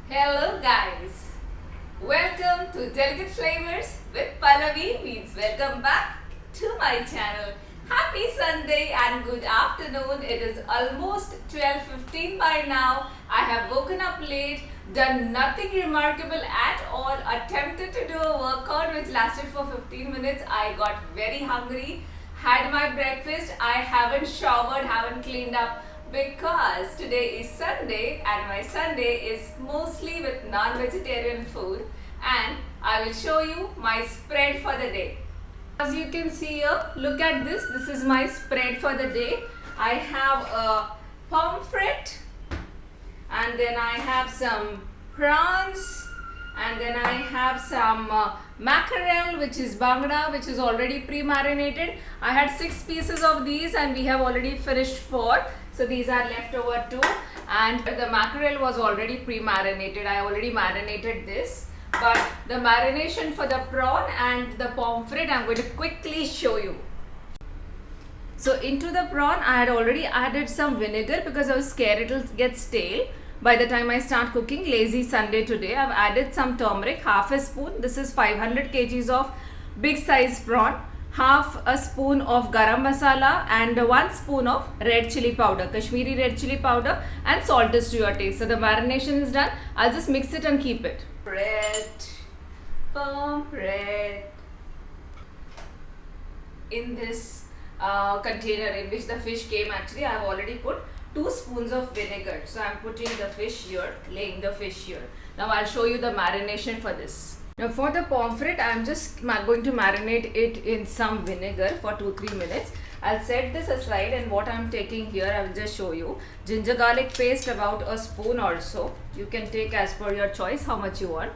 Hello guys, welcome to Delicate Flavors with Pallavi means welcome back to my channel. Happy Sunday and good afternoon. It is almost 12:15 by now. I have woken up late, done nothing remarkable at all, attempted to do a workout which lasted for 15 minutes. I got very hungry, had my breakfast. I haven't showered, haven't cleaned up because today is Sunday and my Sunday is mostly with non-vegetarian food, and I will show you my spread for the day. As you can see here, look at this. This is my spread for the day. I have a pomfret, and then I have some prawns, and then I have some mackerel, which is bangda, which is already pre-marinated. I had 6 pieces of these and we have already finished 4. So these are left over 2, and the mackerel was already pre-marinated. I already marinated this, but the marination for the prawn and the pomfret I'm going to quickly show you. So into the prawn I had already added some vinegar because I was scared it will get stale by the time I start cooking. Lazy Sunday today. I've added some turmeric, half a spoon. This is 500 kgs of big size prawn. Half a spoon of garam masala and 1 spoon of red chili powder, Kashmiri red chili powder, and salt is to your taste. So the marination is done. I'll just mix it and keep it. Pomfret. In this container in which the fish came, actually I have already put 2 spoons of vinegar. So I'm putting the fish here, laying the fish here. Now I'll show you the marination for this. Now for the pomfret, I'm just going to marinate it in some vinegar for 2-3 minutes. I'll set this aside, and what I'm taking here, I will just show you. Ginger garlic paste, about a spoon or so. You can take as per your choice how much you want.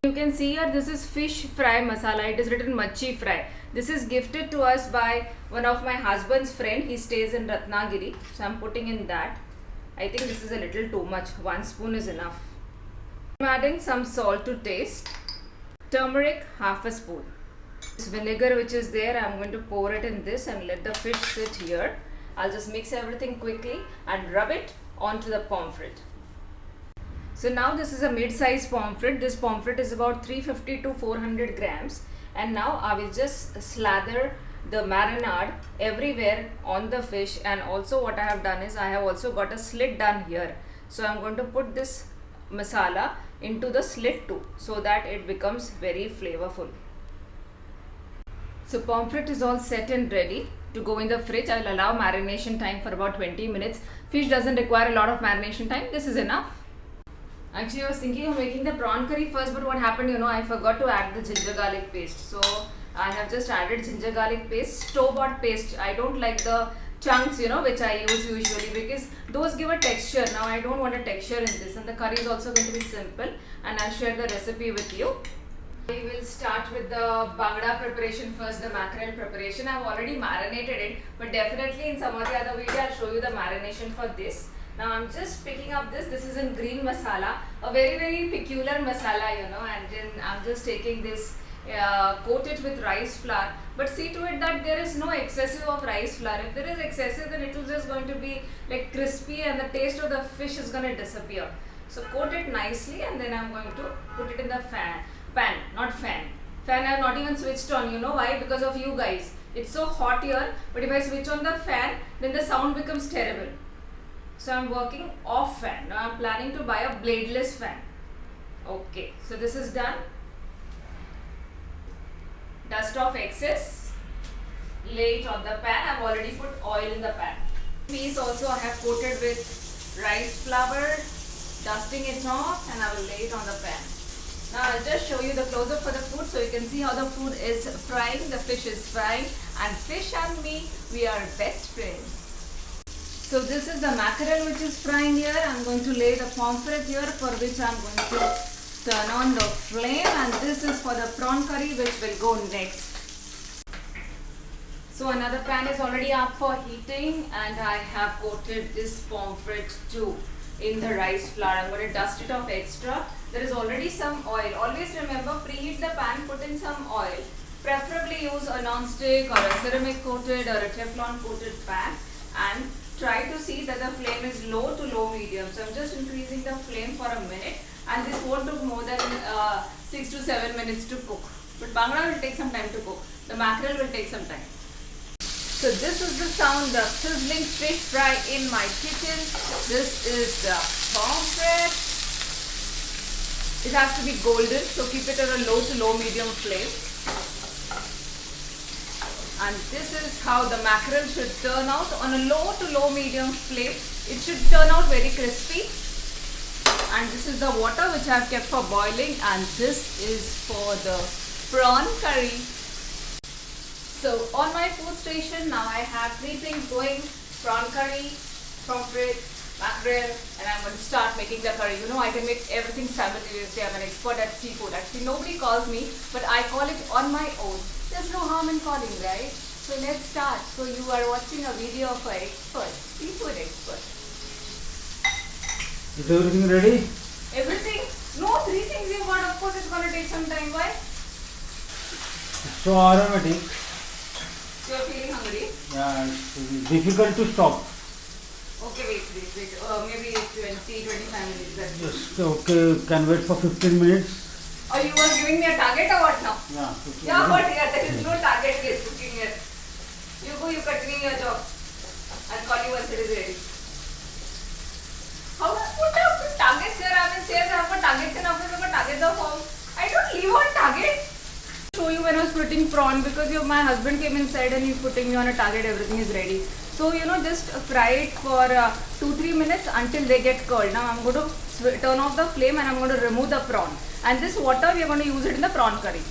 You can see here, this is fish fry masala. It is written machi fry. This is gifted to us by one of my husband's friend. He stays in Ratnagiri. So I'm putting in that. I think this is a little too much. 1 spoon is enough. I'm adding some salt to taste. Turmeric, half a spoon. This vinegar which is there, I'm going to pour it in this and let the fish sit here. I'll just mix everything quickly and rub it onto the pomfret. So now this is a mid-size pomfret. This pomfret is about 350 to 400 grams. And now I will just slather the marinade everywhere on the fish. And also what I have done is I have also got a slit done here. So I'm going to put this masala into the slit too, so that it becomes very flavorful. So pomfret is all set and ready to go in the fridge. I will allow marination time for about 20 minutes. Fish doesn't require a lot of marination time. This is enough. Actually, I was thinking of making the prawn curry first, but what happened, I forgot to add the ginger garlic paste. So I have just added ginger garlic paste, store-bought paste. I don't like the chunks, which I use usually, because those give a texture. Now I don't want a texture in this, and the curry is also going to be simple, and I'll share the recipe with you. We will start with the bangda preparation first, the mackerel preparation. I've already marinated it, but definitely in some of the other video I'll show you the marination for this. Now I'm just picking up this. This is in green masala, a very peculiar masala, and then I'm just taking this, coat it with rice flour, but see to it that there is no excessive of rice flour. If there is excessive, then it will just going to be like crispy and the taste of the fish is going to disappear. So coat it nicely, and then I'm going to put it in the fan I have not even switched on. You know why? Because of you guys. It's so hot here, but if I switch on the fan, then the sound becomes terrible. So I'm working off fan. Now I'm planning to buy a bladeless fan. Okay, so this is done. Dust off excess, lay it on the pan. I've already put oil in the pan. Piece also I have coated with rice flour, dusting it off, and I will lay it on the pan. Now I'll just show you the close-up for the food, so you can see how the food is frying. The fish is frying, and fish and me, we are best friends. So this is the mackerel which is frying here. I'm going to lay the pomfret here, for which I'm going to turn on the flame, and this is for the prawn curry which will go next. So another pan is already up for heating, and I have coated this pomfret too in the rice flour. I'm going to dust it off extra. There is already some oil. Always remember, preheat the pan, put in some oil. Preferably use a non-stick or a ceramic coated or a Teflon coated pan, and try to see that the flame is low to low medium. So I'm just increasing the flame for a minute, and this won't take more than 6 to 7 minutes to cook. But bangla will take some time to cook. The mackerel will take some time. So this is the sound of sizzling fish fry in my kitchen. This is the pomfret. It has to be golden, so keep it at a low to low medium flame. And this is how the mackerel should turn out on a low to low medium flame. It should turn out very crispy. And this is the water which I have kept for boiling, and this is for the prawn curry. So on my food station now I have 3 things going: prawn curry, pomfret, mackerel, and I'm going to start making the curry. You know, I can make everything simultaneously. I'm an expert at seafood. Actually, nobody calls me, but I call it on my own. There's no harm in calling, right? So let's start. So you are watching a video of an expert, seafood expert. Is everything ready? Everything? No, 3 things you got. Of course, it's going to take some time. Why? So aromatic. So you're feeling hungry? Yeah, it's difficult to stop. Okay, wait. Maybe 20-25 minutes. That's it. Just okay, can wait for 15 minutes. Or you were giving me a target or what now? Yeah. Yeah, but there is no target based cooking here. You go, you continue your job. I'll call you once it is ready. How do you put up targets here? I mean, say I have targets in office, but target the form. I don't leave on target. Show you when I was putting prawn, because my husband came inside and he's putting me on a target. Everything is ready. So you know, just fry it for 2-3 minutes until they get curled. Now I'm going to turn off the flame and I'm going to remove the prawn. And this water we are going to use it in the prawn curry.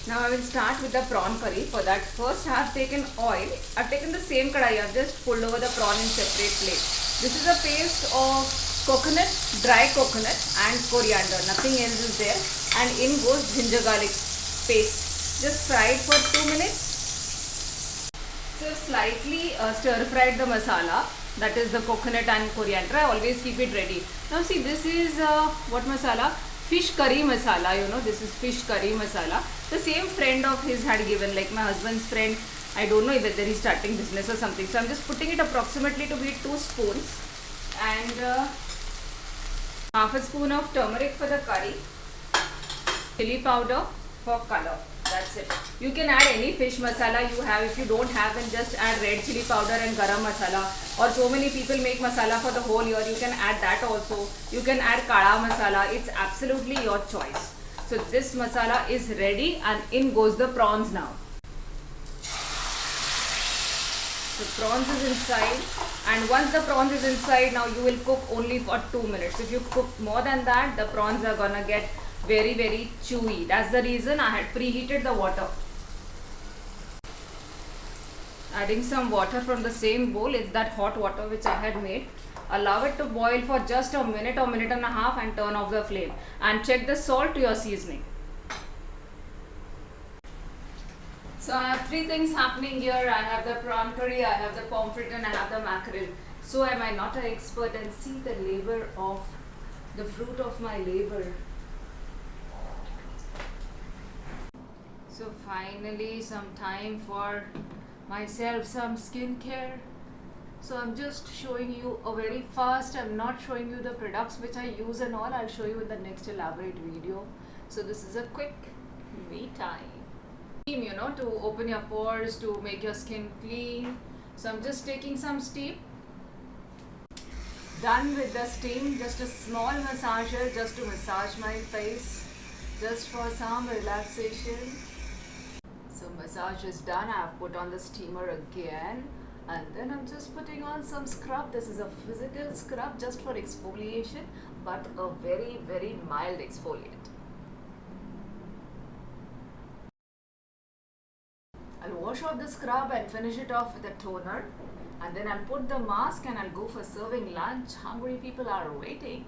Now I will start with the prawn curry. For that, first I have taken oil. I've taken the same kadai. I've just pulled over the prawn in separate plate. This is a paste of coconut, dry coconut and coriander. Nothing else is there. And in goes ginger garlic paste. Just fry it for 2 minutes. So slightly stir fried the masala. That is the coconut and coriander. I always keep it ready. Now see, this is what masala? Fish curry masala. You know, this is fish curry masala. The same friend of his had given, like my husband's friend. I don't know whether he's starting business or something. So I'm just putting it approximately to be 2 spoons. And half a spoon of turmeric for the curry. Chili powder for color. That's it. You can add any fish masala you have. If you don't have, then just add red chili powder and garam masala. Or so many people make masala for the whole year. You can add that also. You can add kala masala. It's absolutely your choice. So this masala is ready, and in goes the prawns now. So prawns is inside, and once the prawns is inside, now you will cook only for 2 minutes. If you cook more than that, the prawns are gonna get very, very chewy. That's the reason I had preheated the water. Adding some water from the same bowl. It's that hot water which I had made. Allow it to boil for just a minute or minute and a half and turn off the flame. And check the salt to your seasoning. So I have 3 things happening here. I have the prawn curry, I have the pomfret, and I have the mackerel. So am I not an expert? And see the labor of the fruit of my labor. So finally some time for myself, some skincare. So I'm just showing you a very fast. I'm not showing you the products which I use and all. I'll show you in the next elaborate video. So this is a quick me time. You know, to open your pores, to make your skin clean. So I'm just taking some steam. Done with the steam. Just a small massager just to massage my face, just for some relaxation. So massage is done. I have put on the steamer again, and then I'm just putting on some scrub. This is a physical scrub just for exfoliation, but a very, very mild exfoliant. I'll wash off the scrub and finish it off with a toner, and then I'll put the mask and I'll go for serving lunch. Hungry people are waiting.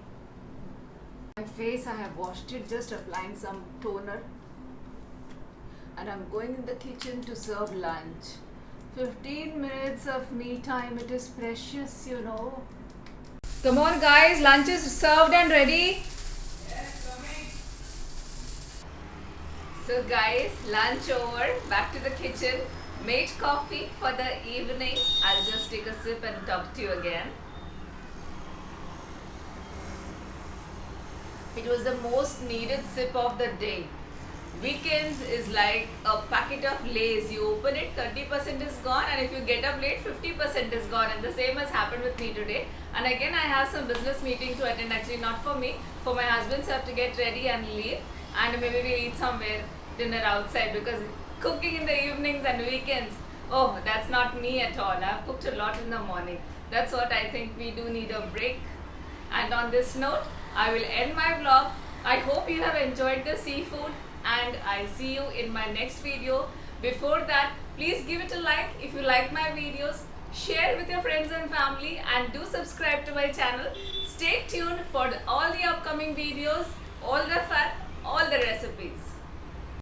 My face, I have washed it, just applying some toner, and I'm going in the kitchen to serve lunch. 15 minutes of me time, it is precious, you know. Come on guys, lunch is served and ready. Yes, coming. So guys, lunch over, back to the kitchen. made coffee for the evening. I'll just take a sip and talk to you again. It was the most needed sip of the day. Weekends is like a packet of Lays. You open it, 30% is gone, and if you get up late, 50% is gone. And the same has happened with me today. And again, I have some business meeting to attend. Actually, not for me, for my husband. So I have to get ready and leave. And maybe we eat somewhere dinner outside, because cooking in the evenings and weekends, oh, that's not me at all. I've cooked a lot in the morning. That's what I think. We do need a break. And on this note, I will end my vlog. I hope you have enjoyed the seafood, and I see you in my next video. Before that, please give it a like if you like my videos, share with your friends and family, and do subscribe to my channel. Stay tuned for all the upcoming videos, all the fun, all the recipes.